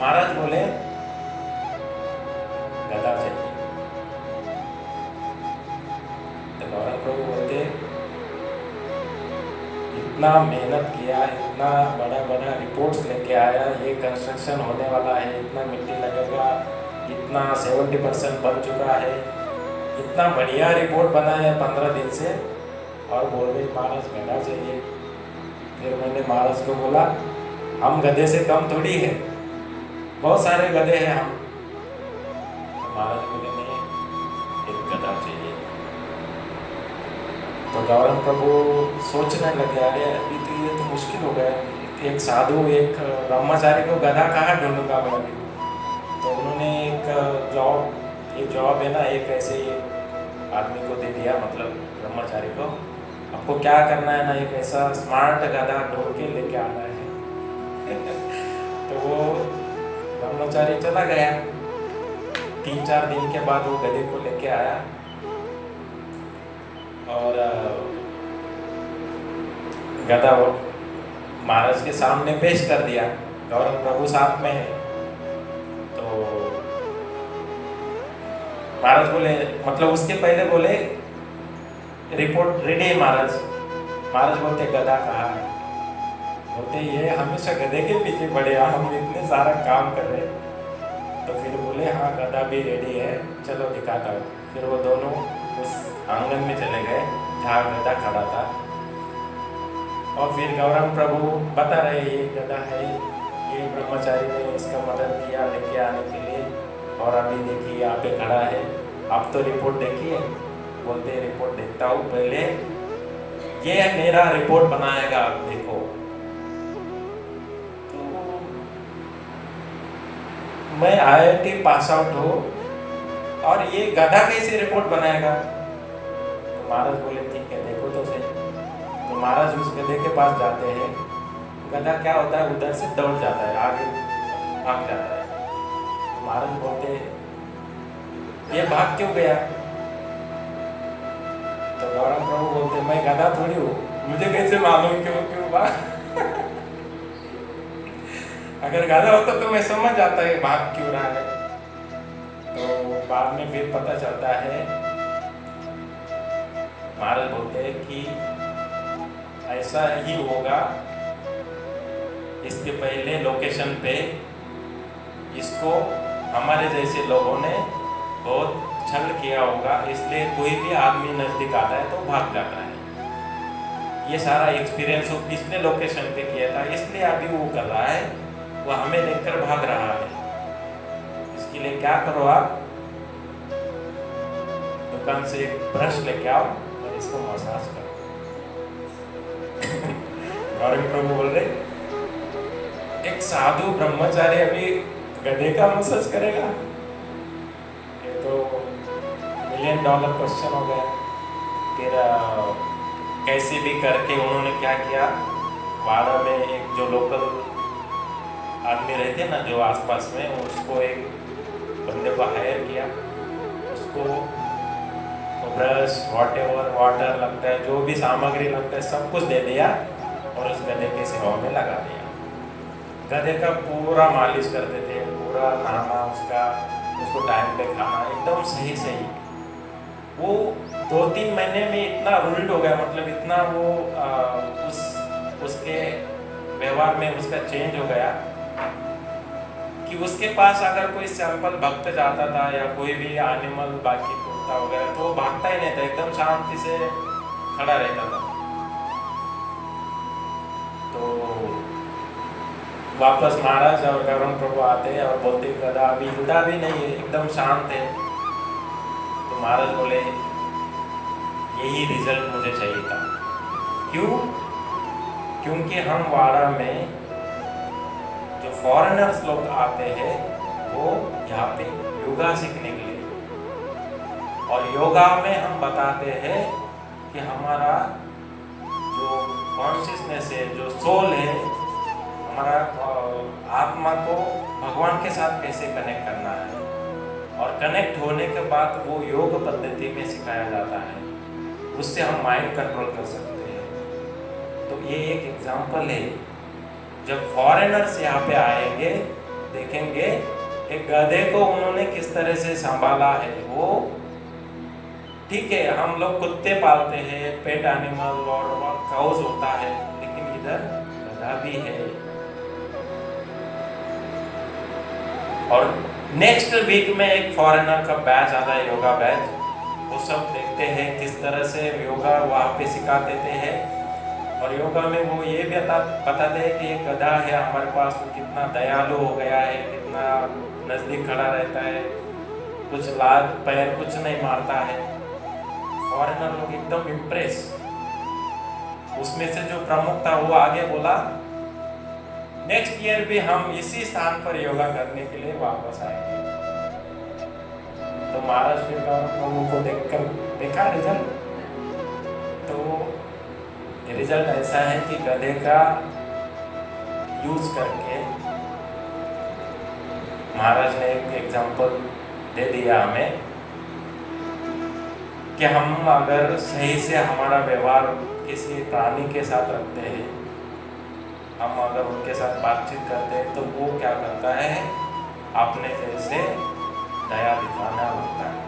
महाराज बोले गधा चाहिए। तो गौरव प्रभु बोलते इतना मेहनत किया, इतना बड़ा बड़ा रिपोर्ट्स लेके आया, ये कंस्ट्रक्शन होने वाला है, इतना मिट्टी लगेगा, इतना 70% बन चुका है, इतना बढ़िया रिपोर्ट बना है 15 दिन से, और बोल रहे महाराज गधा चाहिए। फिर मैंने महाराज को बोला हम गधे से कम थोड़ी है, बहुत सारे गधे हैं हम। तो महाराज बोले नहीं, एक गधा चाहिए। तो गौरव प्रभु सोचने लगे, अरे अभी तो ये तो मुश्किल हो गया, एक साधु एक ब्रह्मचारी को गधा कहाँ ढूंढूंगा मैं अभी। तो उन्होंने एक जॉब है ना, एक ऐसे आदमी को दे दिया, मतलब ब्रह्मचारी को, आपको क्या करना है ना, एक ऐसा स्मार्ट गधा ढूंढ के लेके आना है। तो वो ब्रह्मचारी चला गया, 3-4 दिन के बाद वो गधे को लेके आया और गधा महाराज के सामने पेश कर दिया। गौरव प्रभु साथ में है, तो महाराज बोले, मतलब उसके पहले बोले रिपोर्ट रेडी है महाराज। महाराज बोलते गधा कहाँ है, बोलते ये हमेशा गधे के पीछे पड़े, हम इतने सारा काम कर रहे। तो फिर बोले हाँ गधा भी रेडी है, चलो दिखाता हूँ। फिर वो दोनों उस आंगन में चले गए जहाँ गधा खड़ा था, और फिर गौरव प्रभु बता रहे ये गधा है, ये ब्रह्मचारी ने इसका मदद किया लेके आने के लिए, और अभी देखिए यहाँ पे खड़ा है, आप तो रिपोर्ट देखिए। बोलते रिपोर्ट देखता हूँ, पहले ये मेरा रिपोर्ट बनाएगा, आप देखो। तो मैं IIT पास आउट हो और ये गधा कैसे रिपोर्ट बनाएगा। तो महाराज बोले ठीक है देखो तो सही। तो तो महाराज उस गधे के पास जाते हैं। गधा क्या होता है, उधर से दौड़ जाता है, आगे भाग जाता है। तो महाराज बोलते ये भाग क्यों गया? तो गौरव प्रभु बोलते मैं गधा थोड़ी हूँ, मुझे कैसे मालूम क्यों भाग अगर गधा होता तो मैं समझ जाता है भाग क्यों रहा है। तो बाद में फिर पता चलता है, महाराज बोलते हैं कि ऐसा ही होगा, इसके पहले लोकेशन पे इसको हमारे जैसे लोगों ने बहुत छल किया होगा, इसलिए कोई भी आदमी नजदीक आता है तो भाग जाता है। ये सारा एक्सपीरियंस वो पिछले लोकेशन पे किया था, इसलिए अभी वो कर रहा है, वो हमें देखकर भाग रहा है। इसके लिए क्या करो, आप दुकान से एक ब्रश लेके आओ और इसको मसाज करो। गौरव प्रभु बोल रहे एक साधु ब्रह्मचारी अभी गधे का मसाज करेगा? ये तो $1 मिलियन क्वेश्चन हो गया। फिर कैसे भी करके उन्होंने क्या किया, वाड़ा में एक जो लोकल आदमी रहते ना जो आसपास में, उसको एक बंदे को हायर किया, उसको ब्रश वाटर लगता है, जो भी सामग्री लगता है सब कुछ दे दिया और उस गधे के सेवा में लगा दिया। गधे का पूरा मालिश करते थे, पूरा नहाना उसको टाइम पे खाना, एकदम सही। वो 2-3 महीने में इतना रूल्ड हो गया, मतलब इतना वो उसके व्यवहार में उसका चेंज हो गया कि उसके पास अगर कोई सैंपल भक्त जाता था या कोई भी एनिमल बाकी कुत्ता वगैरह, तो वो भागता ही नहीं था, एकदम शांति से खड़ा रहता था। तो वापस महाराज और गौरव प्रभु आते हैं और बोलते गधा अभी हिलता भी नहीं है, एकदम शांत है। तो महाराज बोले यही रिजल्ट मुझे चाहिए था। क्यों? क्योंकि हम वाड़ा में जो फॉरेनर्स लोग आते हैं वो यहाँ पे योगा सीखने के लिए, और योगा में हम बताते हैं कि हमारा जो कॉन्शियसनेस है, जो सोल है, हमारा आत्मा को भगवान के साथ कैसे कनेक्ट करना है, और कनेक्ट होने के बाद वो योग पद्धति में सिखाया जाता है, उससे हम माइंड कंट्रोल कर सकते हैं। तो ये एक एग्जाम्पल है, जब फॉरेनर्स यहाँ पे आएंगे देखेंगे एक गधे को उन्होंने किस तरह से संभाला है। वो ठीक है, हम लोग कुत्ते पालते हैं, पेट एनिमल और काउज होता है, लेकिन इधर गधा भी है। और नेक्स्ट वीक में एक फॉरेनर का बैच आता है, योगा बैच, वो सब देखते हैं किस तरह से योगा वहाँ पे सिखा देते हैं। और योगा में वो ये भी बताते हैं कि ये गधा है हमारे पास, वो कितना दयालु हो गया है, कितना नज़दीक खड़ा रहता है, कुछ लात पैर कुछ नहीं मारता है। फॉरेनर लोग एकदम इम्प्रेस। उसमें से जो प्रमुख था वो आगे बोला नेक्स्ट ईयर भी हम इसी स्थान पर योगा करने के लिए वापस आएंगे। तो महाराज फिर प्रभु को देखा रिजल्ट। तो रिजल्ट ऐसा है कि गधे का यूज करके महाराज ने एक एग्जाम्पल दे दिया हमें कि हम अगर सही से हमारा व्यवहार किसी प्राणी के साथ रखते हैं, हम अगर उनके साथ बातचीत करते हैं, तो वो क्या करता है, अपने जैसे दया दिखाना लगता है।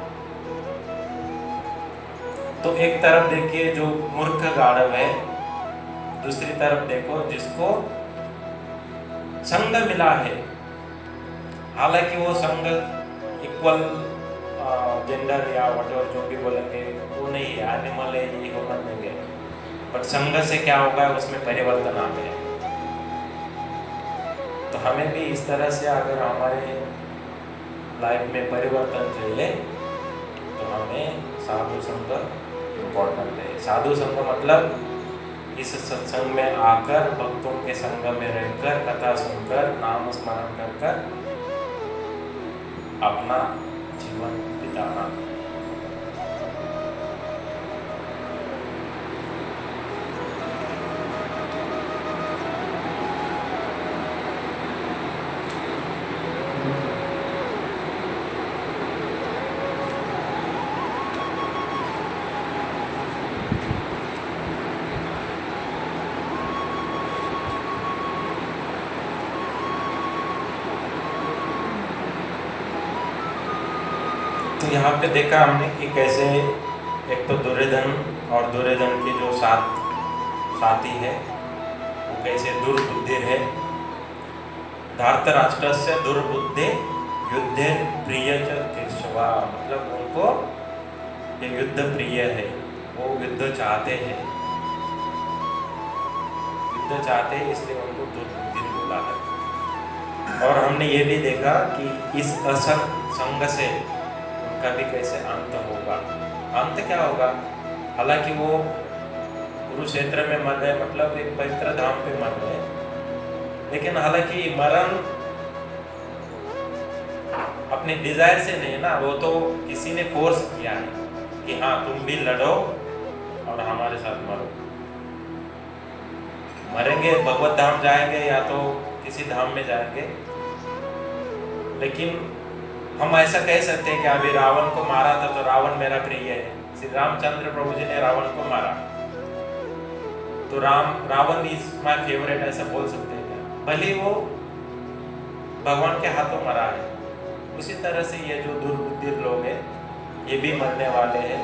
तो एक तरफ देखिए जो मूर्ख गाढ़व है, दूसरी तरफ देखो जिसको संग मिला है। हालांकि वो संग इक्वल जेंडर या वटएवर जो भी बोलेंगे वो नहीं है, एनिमल है, ये ह्यूमन नहीं है, बट संग से क्या होगा, उसमें परिवर्तन आ गया। तो हमें भी इस तरह से अगर हमारे लाइफ में परिवर्तन चाहिए तो हमें साधु संग इम्पोर्टेंट है। साधु संग मतलब इस सत्संग में आकर, भक्तों के संग में रहकर, कथा सुनकर, नाम स्मरण कर अपना जीवन बिताना। तो यहाँ पे देखा हमने कि कैसे एक तो दुर्योधन और दुर्योधन के जो साथी है वो कैसे दुर्बुद्धि है। धार्तराष्ट्र से दुर्बुद्धि युद्धे प्रिय च केशवा, मतलब उनको ये युद्ध प्रिय है, वो युद्ध चाहते हैं, इसलिए उनको दुर्बुद्धि बोला है। और हमने ये भी देखा कि इस असत संग से उनका भी कैसे अंत होगा। अंत क्या होगा? हालांकि वो कुरुक्षेत्र में मर रहे, मतलब एक पवित्र धाम पे मर रहे, लेकिन हालांकि मरण अपने डिजायर से नहीं ना, वो तो किसी ने फोर्स किया है कि हाँ तुम भी लड़ो और हमारे साथ मरो। मरेंगे, भगवत धाम जाएंगे या तो किसी धाम में जाएंगे। लेकिन हम ऐसा कह सकते हैं कि अभी रावण को मारा था तो रावण मेरा प्रिय है। श्री रामचंद्र प्रभु जी ने रावण को मारा तो रावण इज माय फेवरेट, ऐसा बोल सकते हैं क्या? भले वो भगवान के हाथों मरा है। उसी तरह से ये जो दुर्बुद्धि लोग हैं ये भी मरने वाले हैं।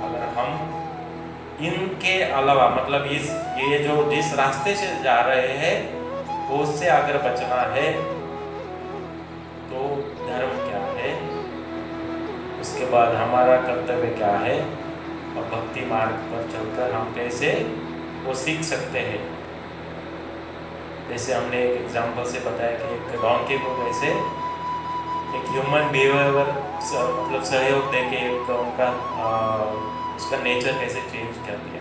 अगर हम इनके अलावा, मतलब ये जो जिस रास्ते से जा रहे हैं वो उससे अगर बचना है तो धर्म क्या है, उसके बाद हमारा कर्तव्य क्या है, और भक्ति मार्ग पर चलकर हम कैसे वो सीख सकते हैं। जैसे हमने एक एग्जाम्पल से बताया कि एक डॉन्की को कैसे एक ह्यूमन बिहेवियर मतलब सहयोग देके एक उनका उसका नेचर कैसे चेंज कर दिया।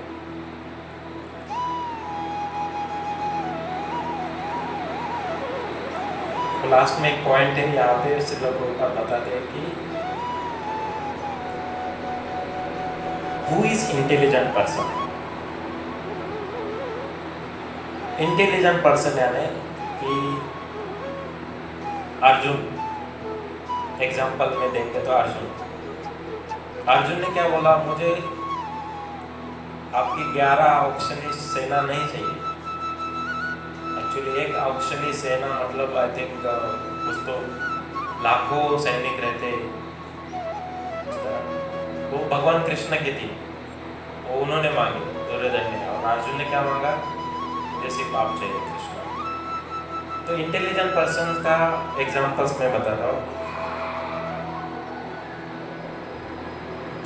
तो लास्ट में एक पॉइंट है यहाँ पे श्रील प्रभुपाद बताते हैं कि who is intelligent person. Intelligent person यानी कि अर्जुन, एग्जाम्पल में देखते तो अर्जुन ने क्या बोला, मुझे आपकी 11 औक्षणी सेना नहीं चाहिए। एक्चुअली एक औक्षणी सेना मतलब आई थिंक कुछ तो लाखों सैनिक रहते, वो भगवान कृष्ण की थी, वो उन्होंने मांगी दुर्योधन ने, और अर्जुन ने क्या मांगा, जैसे पाप चाहिए कृष्ण। तो इंटेलिजेंट पर्सन का एग्जाम्पल्स मैं बता रहा हूँ।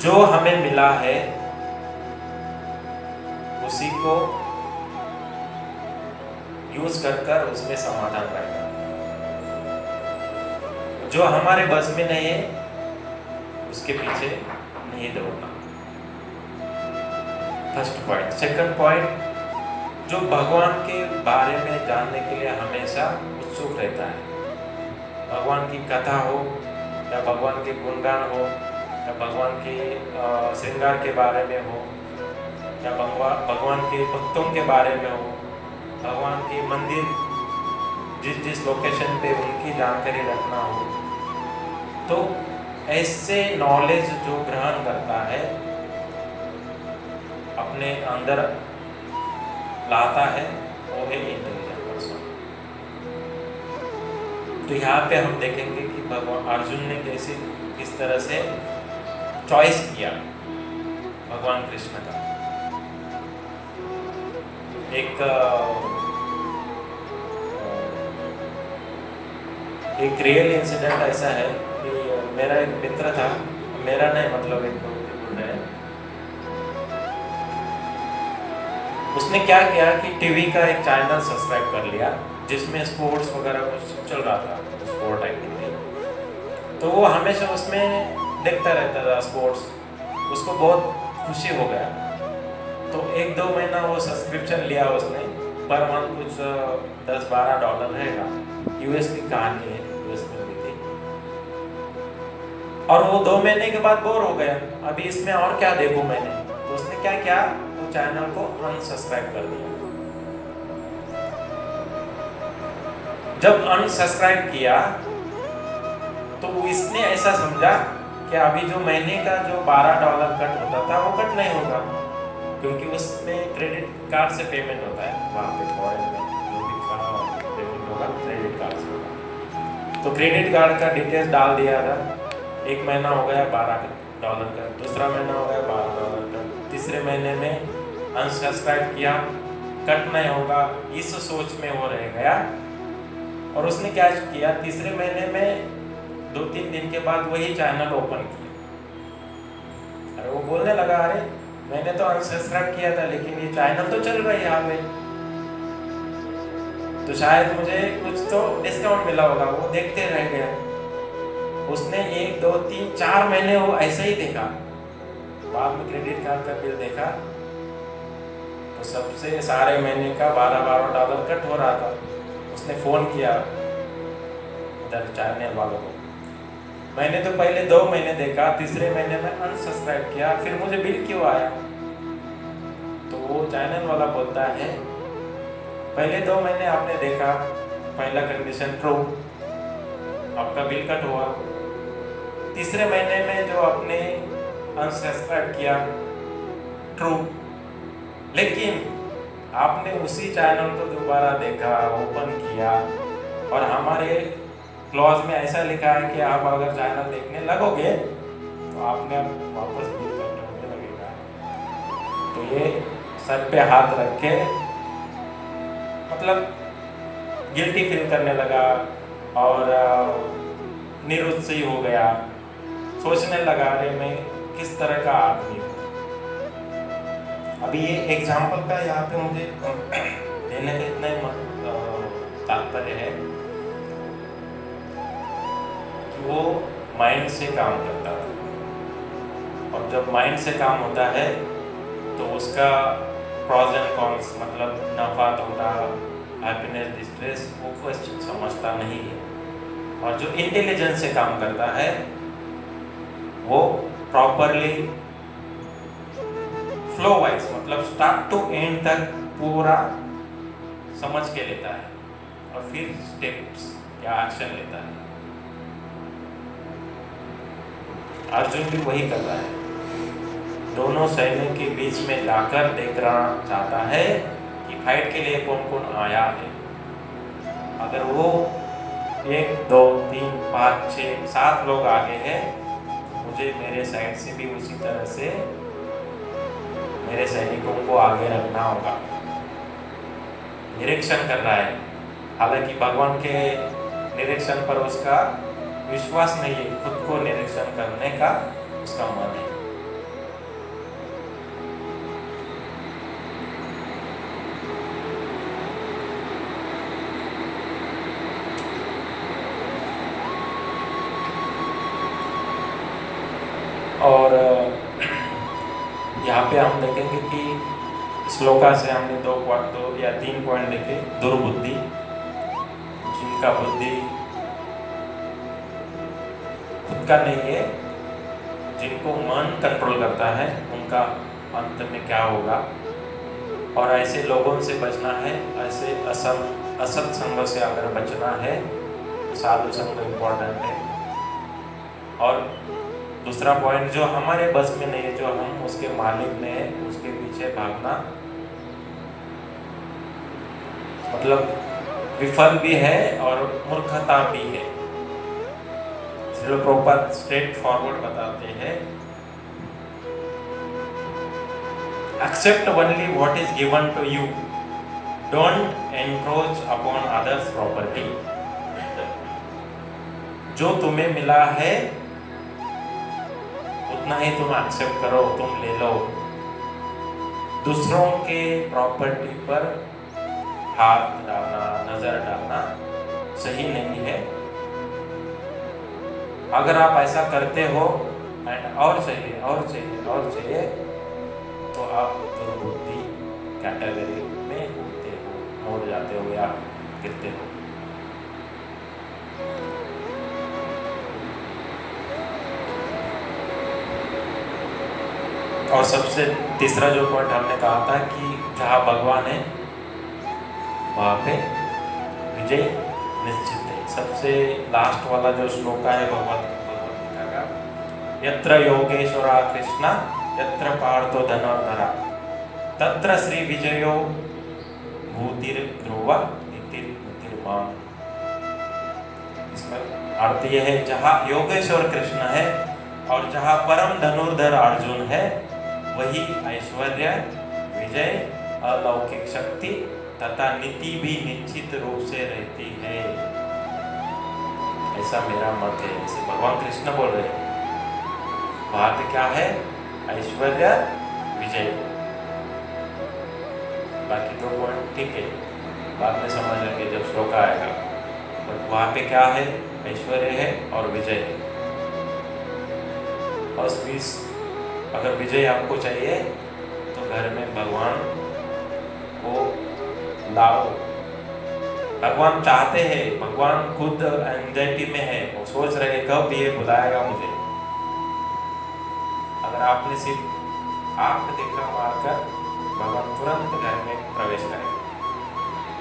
जो हमें मिला है उसी को यूज कर उसमें समाधान पाएगा। जो हमारे बस में नहीं है उसके पीछे नहीं दौड़ना। First point. सेकंड पॉइंट, जो भगवान के बारे में जानने के लिए हमेशा उत्सुक रहता है, भगवान की कथा हो या भगवान के गुणगान हो या भगवान के श्रृंगार के बारे में हो या भगवान के भक्तों के बारे में हो, भगवान के मंदिर जिस लोकेशन पे उनकी जानकारी रखना हो, तो ऐसे नॉलेज जो ग्रहण करता है अपने अंदर लाता है वो है इंटेलिजेंट पर्सन। तो यहाँ पे हम देखेंगे कि भगवान अर्जुन ने कैसे किस तरह से चॉइस किया भगवान कृष्ण का। एक रियल इंसिडेंट ऐसा है कि मेरा एक मित्र था, मेरा नहीं मतलब एक बोल रहे हैं, उसने क्या किया कि टीवी का एक चैनल सब्सक्राइब कर लिया जिसमें स्पोर्ट्स वगैरह कुछ चल रहा था, स्पोर्ट एक्टिविटी। तो वो हमेशा उसमें देखता रहता था स्पोर्ट्स, उसको बहुत खुशी हो गया। तो 1-2 महीना वो सब्सक्रिप्शन लिया उसने, पर मंथ कुछ $10-12 रहेगा। यूएस की कहानी है, यूएस में हुई थी। और वो 2 महीने के बाद बोर हो गया, अभी इसमें और क्या देखूं मैंने। तो उसने क्या किया, वो चैनल को अनसब्सक्राइब कर दिया। जब अनसब्सक्राइब किया तो इसने ऐसा समझा कि अभी जो महीने का जो $12 कट होता था वो कट नहीं होगा, क्योंकि उसमें क्रेडिट कार्ड से पेमेंट होता है। वहाँ पे फॉरेन में जो भी पेमेंट होगा क्रेडिट कार्ड से होगा। तो क्रेडिट कार्ड का डिटेल्स डाल दिया था, एक महीना हो गया $12 का, दूसरा महीना हो गया $12 का, तीसरे महीने में अनसब्सक्राइब किया, कट नहीं होगा, इस सोच में वो रह गया। और उसने क्या किया, तीसरे महीने में 2-3 दिन के बाद वही चैनल ओपन किया। अरे वो बोलने लगा, अरे मैंने तो अनसब्सक्राइब किया था लेकिन ये चैनल तो चल रहा है यहाँ पे, तो शायद मुझे कुछ तो डिस्काउंट मिला होगा। वो देखते रह गया। उसने 1, 2, 3, 4 महीने वो ऐसे ही देखा। बाद में क्रेडिट कार्ड का बिल देखा तो सबसे सारे महीने का $12 कट हो रहा था। उसने फ़ोन किया उधर चैनल वालों को। मैंने तो पहले 2 महीने देखा, तीसरे महीने में अनसब्सक्राइब किया, फिर मुझे बिल क्यों आया? तो वो चैनल वाला बोलता है, पहले 2 महीने आपने देखा, पहला कंडीशन ट्रू, आपका बिल कट हुआ। तीसरे महीने में जो आपने अनसब्सक्राइब किया, ट्रू, लेकिन आपने उसी चैनल को दोबारा देखा, ओपन किया, और हमारे क्लॉज में ऐसा लिखा है कि आप अगर चैनल देखने लगोगे तो आपने वापस बिल कट होने लगेगा। तो ये सर पे हाथ रख के मतलब गिल्टी फील करने लगा और निरुत्साही हो गया। सोचने लगा, अरे मैं किस तरह का आदमी हूँ। अभी ये एग्जाम्पल का यहाँ पे मुझे देने का इतना ही तात्पर्य है कि वो माइंड से काम करता था, और जब माइंड से काम होता है तो उसका प्रॉज एंड कॉन्स, मतलब नफा धोखा, हैप्पीनेस, डिस्ट्रेस, वो क्वेश्चन समझता नहीं है। और जो इंटेलिजेंस से काम करता है वो प्रॉपरली फ्लो वाइज, मतलब स्टार्ट टू एंड तक पूरा समझ के लेता है और फिर स्टेप्स या एक्शन लेता है। अर्जुन भी वही कर रहा है। दोनों सैनिक के बीच में जाकर देखना चाहता है कि फाइट के लिए कौन कौन आया है। अगर वो 1, 2, 3, 5, 6, 7 लोग आगे हैं, मुझे मेरे साइड से भी उसी तरह से मेरे सैनिकों को आगे रखना होगा। निरीक्षण कर रहा है, हालांकि भगवान के निरीक्षण पर उसका विश्वास नहीं है, खुद को निरीक्षण करने का उसका मन है। और यहाँ पे हम देखेंगे कि श्लोका से हमने 2 या 3 पॉइंट देखे। दुर्बुद्धि, जिनका बुद्धि खुद का नहीं है, जिनको मन कंट्रोल करता है, उनका अंत में क्या होगा। और ऐसे लोगों से बचना है, ऐसे असत संग से अगर बचना है, साधु संग इम्पोर्टेंट है। और दूसरा पॉइंट, जो हमारे बस में नहीं है, जो हम उसके मालिक में है, उसके पीछे भागना मतलब विफल भी है और मूर्खता भी है। श्रील प्रभुपाद स्ट्रेट फॉरवर्ड बताते हैं, accept only what is given to you, don't encroach upon others property. जो तुम्हें मिला है उतना ही तुम एक्सेप्ट करो, तुम ले लो। दूसरों के प्रॉपर्टी पर हाथ डालना, नजर डालना सही नहीं है। अगर आप ऐसा करते हो एंड और चाहिए और चाहिए और चाहिए, तो आप दुर्बुद्धि कैटेगरी में होते हो, मोड़ जाते हो या गिरते हो। और सबसे तीसरा जो पॉइंट हमने कहा था कि जहाँ भगवान है वहाँ पे विजय निश्चित है। सबसे लास्ट वाला जो श्लोक है भगवत गीता का, यत्र योगेश्वरा कृष्णा यत्र पार्थो धनुर्धरा तत्र श्री विजयो भूतिर ध्रुवा नीतिर्माम। इसका अर्थ यह है, जहाँ योगेश्वर कृष्ण है और जहाँ परम धनुर्धर अर्जुन है, वही ऐश्वर्य, विजय, अलौकिक शक्ति तथा नीति भी निश्चित रूप से रहती है। ऐसा मेरा मत है। ऐसे भगवान कृष्ण बोल रहे हैं। वहां पे क्या है? ऐश्वर्य, विजय। बाकी दो पॉइंट ठीक है, बाद में समझ लेंगे जब श्लोक आएगा। बट वहां पे क्या है? ऐश्वर्य है और विजय है। और प्लीज, अगर विजय आपको चाहिए तो घर में भगवान को लाओ। भगवान चाहते हैं, भगवान खुद एंजाइटी में है, वो सोच रहे हैं कब ये बुलाएगा मुझे। अगर आपने सिर्फ आंख देखा मारकर, भगवान तुरंत घर में प्रवेश करेगा।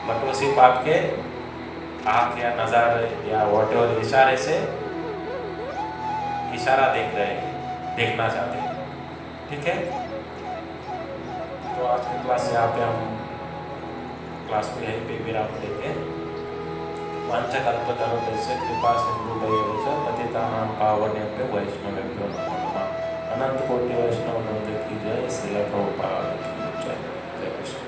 बट वो सिर्फ आपके आंख या नजर या वॉटेवर इशारे से इशारा देख रहे हैं, देखना चाहते हैं। ठीक है, तो आज की क्लास यहाँ पे हम क्लास को यहीं पे विराम देंगे। पंचकल्पतरुभ्यश्च कृपा सिन्धुभ्यश्च पतितानां पावनेभ्यो वैष्णवेभ्यो नमो नमः। अनंत कोटि वैष्णव वृंद की जय। श्रील प्रभुपाद की जय। जय कृष्ण।